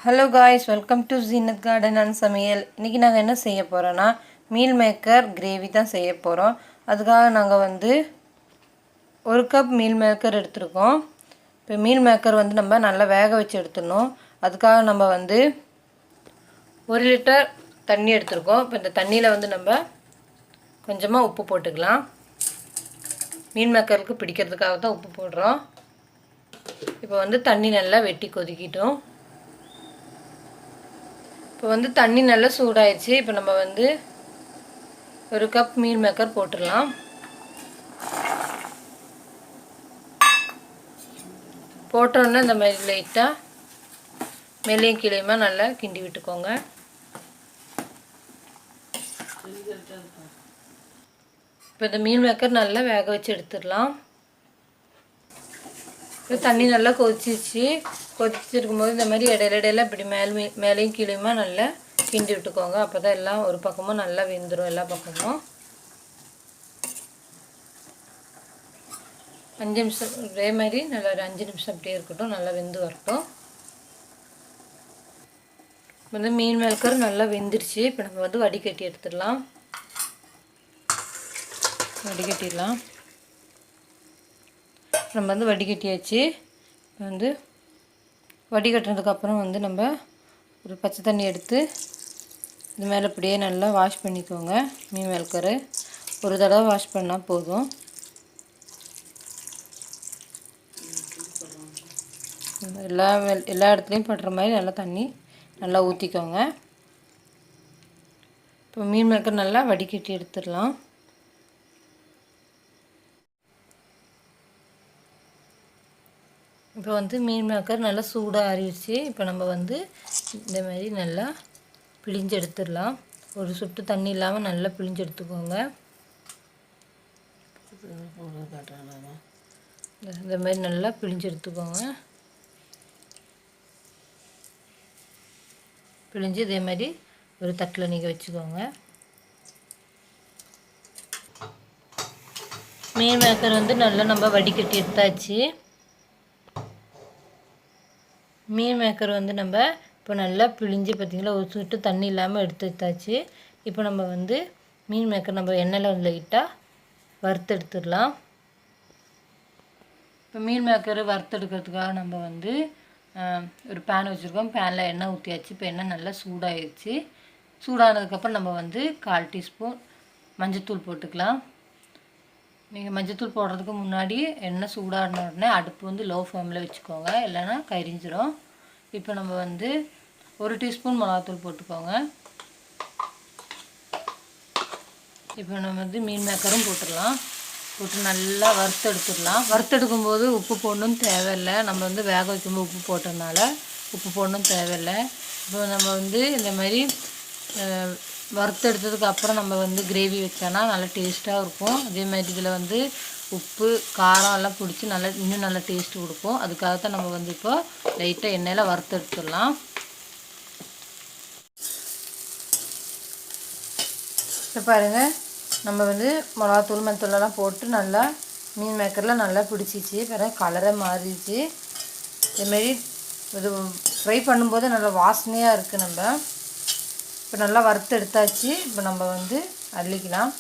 Hello guys, welcome to Zeenat garden and சமையல். இன்றைக்கி நாங்கள் என்ன செய்ய போகிறோன்னா மீல் மேக்கர் கிரேவி தான் செய்ய போகிறோம். அதுக்காக நாங்கள் ஒரு கப் மீல் மேக்கர் எடுத்துருக்கோம். இப்போ மீல் மேக்கர் நம்ம நல்லா வேக வச்சு எடுத்துடணும். அதுக்காக நம்ம 1 லிட்டர் தண்ணி எடுத்துருக்கோம். இப்போ இந்த தண்ணியில் நம்ம கொஞ்சமாக உப்பு போட்டுக்கலாம். மீல் மேக்கருக்கு பிடிக்கிறதுக்காக தான் உப்பு போடுறோம். இப்போ தண்ணி நல்லா வெட்டி கொதிக்கிட்டோம். இப்போ தண்ணி நல்லா சூடாயிடுச்சு. இப்போ நம்ம 1 கப் மீல் மேக்கர் போட்டுடலாம். போட்டோன்னே இந்த மாதிரி லைட்டாக மேலேயும் கீழேயுமா நல்லா கிண்டி விட்டுக்கோங்க. இப்போ இந்த மீல் மேக்கர் நல்லா வேக வச்சு எடுத்துடலாம். இப்போ தண்ணி நல்லா கொதிச்சிருக்கும்போது இந்த மாதிரி இடையில இப்படி மேலேயும் கீழேயுமா நல்லா கிண்டி விட்டுக்கோங்க. அப்போ தான் எல்லாம் ஒரு பக்கமும் நல்லா வெந்துடும். எல்லா பக்கமும் 5 நிமிஷம் இதே மாதிரி நல்லா ஒரு 5 நிமிஷம் அப்படியே இருக்கட்டும், நல்லா வெந்து வரட்டும். மீன் மேக்கர் நல்லா வெந்துருச்சு. இப்போ நம்ம வடிகட்டி எடுத்துடலாம். வடிகட்டிடலாம். நம்ம வடிகட்டியாச்சு. வடிகட்டினதுக்கப்புறம் நம்ம ஒரு பச்சை தண்ணி எடுத்து இது மேலே அப்படியே நல்லா வாஷ் பண்ணிக்கோங்க. மீன் மேக்கரை ஒரு தடவை வாஷ் பண்ணால் போதும். எல்லா இடத்துலையும் படுற மாதிரி நல்லா தண்ணி நல்லா ஊற்றிக்கோங்க. இப்போ மீன் மேக்கர் நல்லா வடிகட்டி எடுத்துடலாம். இப்போ மீன் மேக்கர் நல்லா சூடாக ஆறிடுச்சு. இப்போ நம்ம இந்த மாதிரி நல்லா பிழிஞ்சு எடுத்துடலாம். ஒரு சொட்டு தண்ணி இல்லாமல் நல்லா பிழிஞ்சு எடுத்துக்கோங்க. இந்த மாதிரி நல்லா பிழிஞ்சு எடுத்துக்கோங்க. பிழிஞ்சு இதே மாதிரி ஒரு தட்டில் நீங்கள் வச்சுக்கோங்க. மீன் மேக்கர் நல்லா நம்ம வடிகட்டி எடுத்தாச்சு. மீன் மேக்கர் நம்ம இப்போ நல்லா பிழிஞ்சு பார்த்திங்களா, ஒரு சொட்டு தண்ணி இல்லாமல் எடுத்து வச்சாச்சு. இப்போ நம்ம மீன் மேக்கர் நம்ம எண்ணெயில் லைட்டாக வறுத்து எடுத்துடலாம். இப்போ மீன் மேக்கர் வறுத்தெடுக்கிறதுக்காக நம்ம ஒரு பேன் வச்சுருக்கோம். பேனில் எண்ணெய் ஊற்றியாச்சு. இப்போ எண்ணெய் நல்லா சூடாகிடுச்சு. சூடானதுக்கப்புறம் நம்ம 1/4 டீஸ்பூன் மஞ்சத்தூள் போட்டுக்கலாம். நீங்கள் மஞ்சத்தூள் போடுறதுக்கு முன்னாடி எண்ணெய் சூடான உடனே அடுப்பு லோ ஃப்ளேமில் வச்சுக்கோங்க, இல்லைன்னா கரிஞ்சிரும். இப்போ நம்ம 1 டீஸ்பூன் மிளகாத்தூள் போட்டுக்கோங்க. இப்போ நம்ம மீன் மேக்கரும் போட்டுடலாம். போட்டு நல்லா வறுத்து எடுத்துடலாம். வறுத்தெடுக்கும் போது உப்பு போடணும்னு தேவையில்லை. நம்ம வேக வைக்கும்போது உப்பு போட்டதுனால உப்பு போடணும் தேவையில்லை. இப்போ நம்ம இந்த மாதிரி வறுத்தெடுத்ததுக்கு அப்புறம் நம்ம கிரேவி வச்சோன்னா நல்லா டேஸ்ட்டாக இருக்கும். அதே மாதிரி இதில் உப்பு காரம் எல்லாம் பிடிச்சி இன்னும் நல்லா டேஸ்ட்டு கொடுக்கும். அதுக்காகத்தான் நம்ம இப்போ லைட்டாக எண்ணெயில் வறுத்தெடுத்துடலாம். இப்போ பாருங்கள், நம்ம மிளகாத்தூள் மஞ்சத்தூளெல்லாம் போட்டு நல்லா மீன் மேக்கரில் நல்லா பிடிச்சிச்சு. பாருங்கள், கலரை மாறிடுச்சு. இதுமாரி இது ஃப்ரை பண்ணும்போது நல்லா வாசனையாக இருக்குது. நம்ம இப்போ நல்லா வறுத்து எடுத்தாச்சு. இப்போ நம்ம அள்ளிக்கலாம்.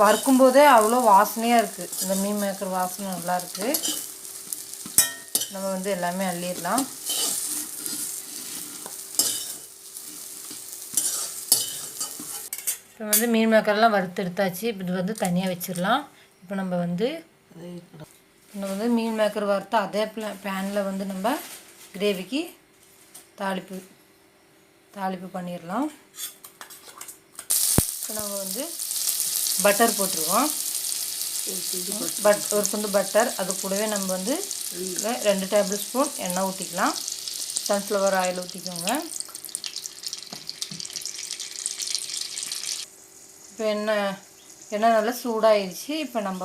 வறுக்கும்போதே அவ்வளோ வாசனையாக இருக்குது. இந்த மீன் மேக்கர் வாசனை நல்லா இருக்குது. நம்ம எல்லாமே அள்ளிடலாம். இப்போ மீன் மேக்கர்லாம் வறுத்து எடுத்தாச்சு. இப்போ இது தனியாக வச்சிடலாம். இப்போ நம்ம மீன் மேக்கர் வறுத்து அதே பேனில் நம்ம கிரேவிக்கு தாளிப்பு பண்ணிடலாம். இப்போ நம்ம பட்டர் போட்டுருவோம். ஒரு துண்டு பட்டர், அது கூடவே நம்ம 2 டேபிள் ஸ்பூன் எண்ணெய் ஊற்றிக்கலாம். சன்ஃப்ளவர் ஆயில் ஊற்றிக்கோங்க. இப்போ எண்ணெய் நல்லா சூடாகிடுச்சு. இப்போ நம்ம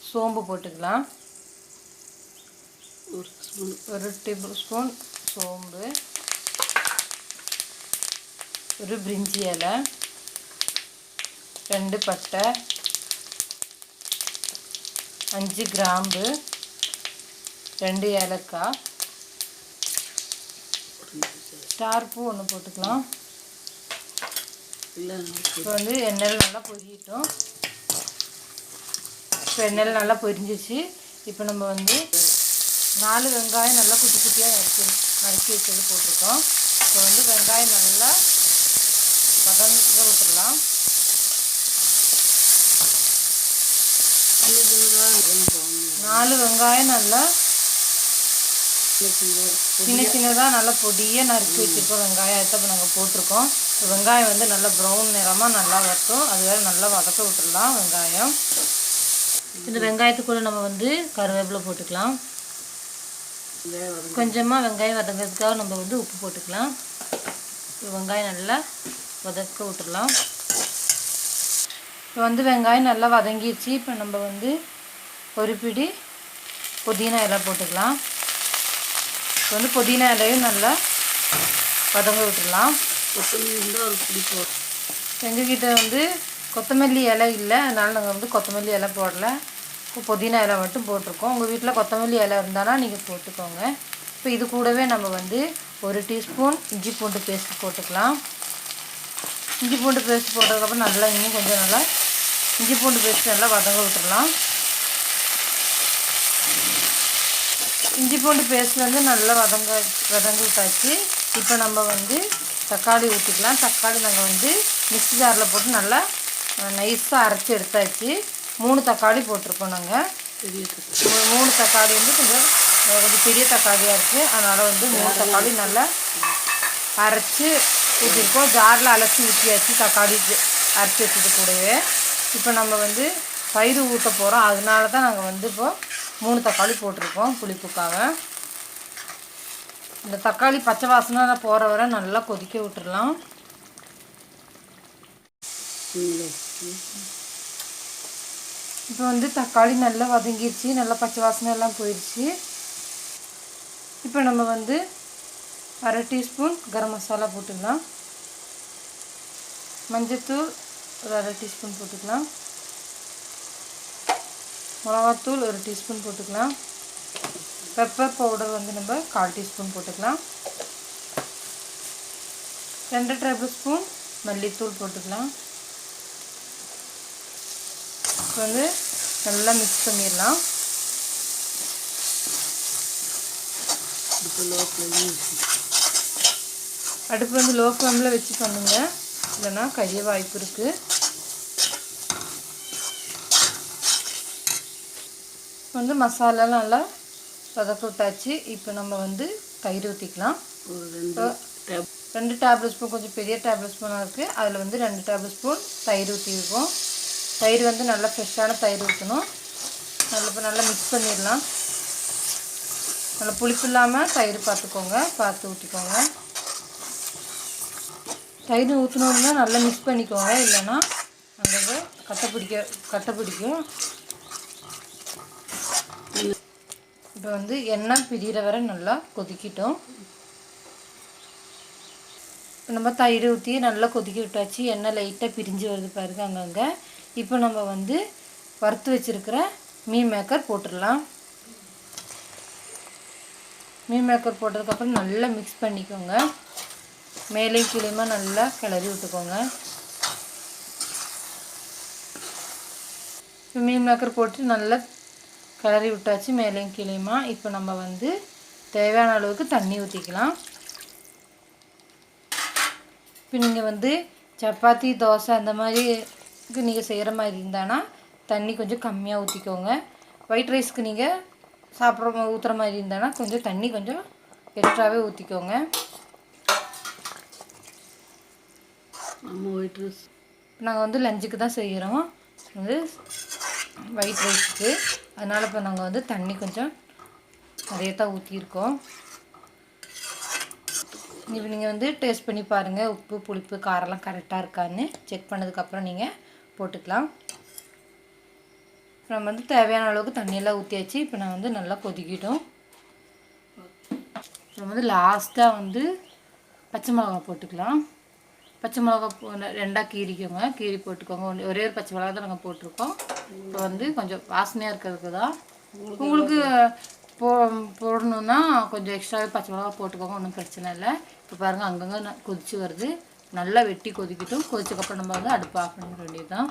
சோம்பு போட்டுக்கலாம். 1 டேபிள் ஸ்பூன் சோம்பு, ஒரு பிரிஞ்சி இலை, 2 பட்டை, 5 கிராம்பு, 2 ஏலக்காய், ஸ்டார் பூ ஒன்று போட்டுக்கலாம். இப்போ வந்து எண்ணெயில் நல்லா பொரியட்டும். இப்போ எண்ணெயில் நல்லா பொரிஞ்சிச்சு. இப்போ நம்ம வந்து 4 வெங்காயம் நல்லா குட்டி குட்டியாக நறுக்கி வச்சது போட்டிருக்கோம். இப்போ வந்து வெங்காயம் நல்லா வதங்க விட்டுடலாம். 4 வெங்காயம் நல்லா சின்னதாக நல்லா பொடியாக நறுக்கி வச்சுருக்கோம். வெங்காயத்தை இப்போ நாங்கள் போட்டிருக்கோம். வெங்காயம் வந்து நல்லா ப்ரௌன் நிறமாக நல்லா வரட்டும். அது வேறு நல்லா வதக்க விட்டுடலாம் வெங்காயம். இந்த வெங்காயத்துக்குள்ளே நம்ம வந்து கருவேப்பிலை போட்டுக்கலாம். கொஞ்சமாக வெங்காயம் வதங்கிறதுக்காக நம்ம வந்து உப்பு போட்டுக்கலாம். வெங்காயம் நல்லா வதக்க விட்டுடலாம். இப்போ வந்து வெங்காயம் நல்லா வதங்கிடுச்சு. இப்போ நம்ம வந்து ஒரு பிடி புதினா இலை போட்டுக்கலாம். இப்போ வந்து புதினா இலையும் நல்லா வதங்க விட்டுடலாம். எங்ககிட்ட வந்து கொத்தமல்லி இலை இல்லை, அதனால் நாங்கள் வந்து கொத்தமல்லி இலை போடலை. புதினா இலை மட்டும் போட்டிருக்கோம். உங்கள் வீட்டில் கொத்தமல்லி இலை இருந்தாலும் நீங்கள் போட்டுக்கோங்க. இப்போ இது கூடவே நம்ம வந்து 1 டீஸ்பூன் இஞ்சி பூண்டு பேஸ்ட் போட்டுக்கலாம். இஞ்சி பூண்டு பேஸ்ட் போட்டதுக்கப்புறம் நல்லா இன்னும் கொஞ்சம் நல்லா இஞ்சி பூண்டு பேஸ்ட் நல்லா வதங்க விட்டுடலாம். இஞ்சி பூண்டு பேஸ்ட் வந்து நல்லா வதங்க விட்டாச்சு. இப்போ நம்ம வந்து தக்காளி ஊற்றிக்கலாம். தக்காளி நாங்கள் வந்து மிக்ஸி ஜாரில் போட்டு நல்லா நைஸாக அரைச்சி எடுத்தாச்சு. 3 தக்காளி போட்டிருக்கோம் நாங்கள். 3 தக்காளி வந்து கொஞ்சம் பெரிய தக்காளியாக இருக்குது. அதனால் வந்து 3 தக்காளி நல்லா அரைச்சி ஊற்றிருக்கோம். ஜாரில் அலசி ஊற்றியாச்சு தக்காளி அரைச்சி வச்சது கூடவே. இப்போ நம்ம வந்து தயிர் ஊற்ற போகிறோம். அதனால தான் நாங்கள் வந்து இப்போது 3 தக்காளி போட்டிருக்கோம் புளிப்புக்காக. இந்த தக்காளி பச்சை வாசனை போகிற வரை நல்லா கொதிக்க விட்டுடலாம். இப்போ வந்து தக்காளி நல்லா வதங்கிடுச்சு. நல்லா பச்சை வாசனை எல்லாம் போயிடுச்சு. இப்போ நம்ம வந்து 1/2 டீஸ்பூன் கரம் மசாலா போட்டுக்கலாம். மஞ்சத்தூள் ஒரு 1/2 டீஸ்பூன் போட்டுக்கலாம். மிளகாத்தூள் 1 டீஸ்பூன் போட்டுக்கலாம். பெப்பர் பவுடர் வந்து நம்ம 1/4 டீஸ்பூன் போட்டுக்கலாம். 2 டேபிள் ஸ்பூன் மல்லித்தூள் போட்டுக்கலாம். இப்போ வந்து நல்லா மிக்ஸ் பண்ணிடலாம். அடுப்பு வந்து லோ ஃப்ளேமில் வச்சு பண்ணுங்க, இல்லைன்னா கரிய வாய்ப்பு இருக்குது. வந்து மசாலாலாம் நல்லா வதக்க விட்டாச்சு. இப்போ நம்ம வந்து தயிர் ஊற்றிக்கலாம். 2 டேபிள் ஸ்பூன், கொஞ்சம் பெரிய டேபிள் ஸ்பூனாக இருக்குது. அதில் வந்து 2 டேபிள் ஸ்பூன் தயிர் ஊற்றிருக்கோம். தயிர் வந்து நல்லா ஃப்ரெஷ்ஷான தயிர் ஊற்றணும். நல்லா மிக்ஸ் பண்ணிடலாம். நல்லா புளிப்பு இல்லாமல் தயிர் பார்த்து ஊற்றிக்கோங்க. தயிர் ஊற்றினோம்னா நல்லா மிக்ஸ் பண்ணிக்கோங்க, இல்லைன்னா அங்கே கட்டை பிடிக்கும். இப்போ வந்து எண்ணெய் பிரிகிற வரை நல்லா கொதிக்கிட்டோம். நம்ம தயிர் ஊற்றி நல்லா கொதிக்க விட்டாச்சு. எண்ணெய் லைட்டாக பிரிஞ்சு வருது பாருங்க அங்கங்கே. இப்போ நம்ம வந்து வறுத்து வச்சுருக்கிற மீல் மேக்கர் போட்டுடலாம். மீல் மேக்கர் போட்டதுக்கப்புறம் நல்லா மிக்ஸ் பண்ணிக்கோங்க. மேலே கீழேயுமா நல்லா கிளறி விட்டுக்கோங்க. இப்போ மீல் மேக்கர் போட்டு நல்லா கிளறி விட்டாச்சு மேலேயும் கீழேயுமா. இப்போ நம்ம வந்து தேவையான அளவுக்கு தண்ணி ஊற்றிக்கலாம். இப்போ நீங்கள் வந்து சப்பாத்தி தோசை அந்த மாதிரி நீங்கள் செய்கிற மாதிரி இருந்தானா தண்ணி கொஞ்சம் கம்மியாக ஊற்றிக்கோங்க. ஒயிட் ரைஸ்க்கு நீங்கள் ஊற்றுற மாதிரி இருந்தானா கொஞ்சம் தண்ணி கொஞ்சம் எக்ஸ்ட்ராவே ஊற்றிக்கோங்க. ஒயிட் ரைஸ் நாங்கள் வந்து லஞ்சுக்கு தான் செய்கிறோம், வந்து ஒயிட் ரைஸ்க்கு. அதனால் இப்போ நாங்கள் வந்து தண்ணி கொஞ்சம் நிறைய தான் ஊற்றிருக்கோம். இப்போ நீங்கள் வந்து டேஸ்ட் பண்ணி பாருங்கள், உப்பு புளிப்பு காரெல்லாம் கரெக்டாக இருக்கான்னு செக் பண்ணதுக்கப்புறம் நீங்கள் போட்டுக்கலாம். நம்ம வந்து தேவையான அளவுக்கு தண்ணியெல்லாம் ஊற்றியாச்சு. இப்போ நான் வந்து நல்லா கொதிக்கிட்டோம். நம்ம வந்து லாஸ்ட்டாக வந்து பச்சை மிளகா போட்டுக்கலாம். பச்சை மிளகா 2ஆக கீறிக்கோங்க, கீறி போட்டுக்கோங்க. ஒரே ஒரு பச்சை மிளகா தான் நாங்கள் போட்டிருக்கோம். இப்போ வந்து கொஞ்சம் வாசனையாக இருக்கிறதுக்கு தான். உங்களுக்கு போடணுன்னா கொஞ்சம் எக்ஸ்ட்ராவே பச்சை மிளகா போட்டுக்கோங்க, ஒன்றும் பிரச்சனை இல்லை. இப்போ பாருங்கள் அங்கங்கே கொதித்து வருது. நல்லா வெட்டி கொதிக்கட்டும். கொதிச்சக்கப்புறம் நம்ம வந்து அடுப்பு ஆஃப் பண்ணிட வேண்டியது தான்.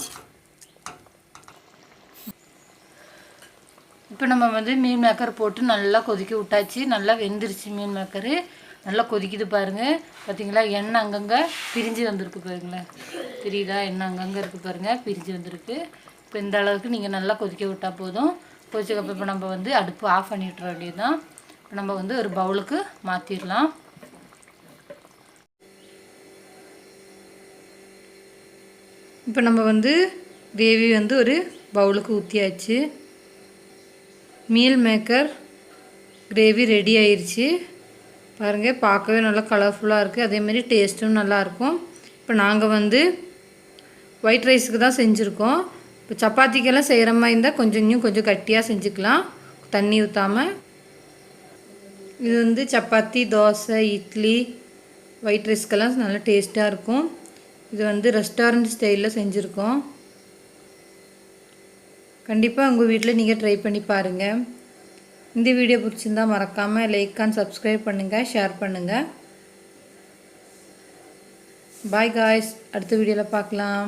இப்போ நம்ம வந்து மீன் மேக்கர் போட்டு நல்லா கொதிக்க விட்டாச்சு. நல்லா வெந்துருச்சு மீன் மேக்கரு. நல்லா கொதிக்குது பாருங்கள். பார்த்தீங்களா, எண்ணெய் அங்கங்கே பிரிஞ்சு வந்திருக்கு பாருங்களேன். தெரியுதா, எண்ணெய் அங்கங்கே இருக்குது பாருங்கள், பிரிஞ்சு வந்திருக்கு. இப்போ இந்த அளவுக்கு நீங்கள் நல்லா கொதிக்க விட்டால் போதும். கொதிச்சக்கப்புறம் இப்போ நம்ம வந்து அடுப்பு ஆஃப் பண்ணிவிட்ற வேண்டியது தான். இப்போ நம்ம வந்து ஒரு பவுலுக்கு மாற்றிடலாம். இப்போ நம்ம வந்து கிரேவி வந்து ஒரு பவுலுக்கு ஊற்றியாச்சு. மீல் மேக்கர் கிரேவி ரெடி ஆயிடுச்சு பாருங்கள். பார்க்கவே நல்லா கலர்ஃபுல்லாக இருக்குது, அதேமாரி டேஸ்ட்டும் நல்லாயிருக்கும். இப்போ நாங்கள் வந்து ஒயிட் ரைஸுக்கு தான் செஞ்சுருக்கோம். இப்போ சப்பாத்திக்கெல்லாம் செய்கிற மாதிரி இருந்தால் கொஞ்சம் கட்டியாக செஞ்சுக்கலாம், தண்ணி ஊற்றாமல். இது வந்து சப்பாத்தி, தோசை, இட்லி, ஒயிட் ரைஸ்க்கெல்லாம் நல்லா டேஸ்ட்டாக இருக்கும். இது வந்து ரெஸ்டாரண்ட் ஸ்டைலில் செஞ்சுருக்கோம். கண்டிப்பாக உங்கள் வீட்டில் நீங்கள் ட்ரை பண்ணி பாருங்கள். இந்த வீடியோ பிடிச்சிருந்தால் மறக்காமல் லைக் அண்ட் சப்ஸ்கிரைப் பண்ணுங்கள், ஷேர் பண்ணுங்கள். பாய் காய்ஸ், அடுத்த வீடியோவில் பார்க்கலாம்.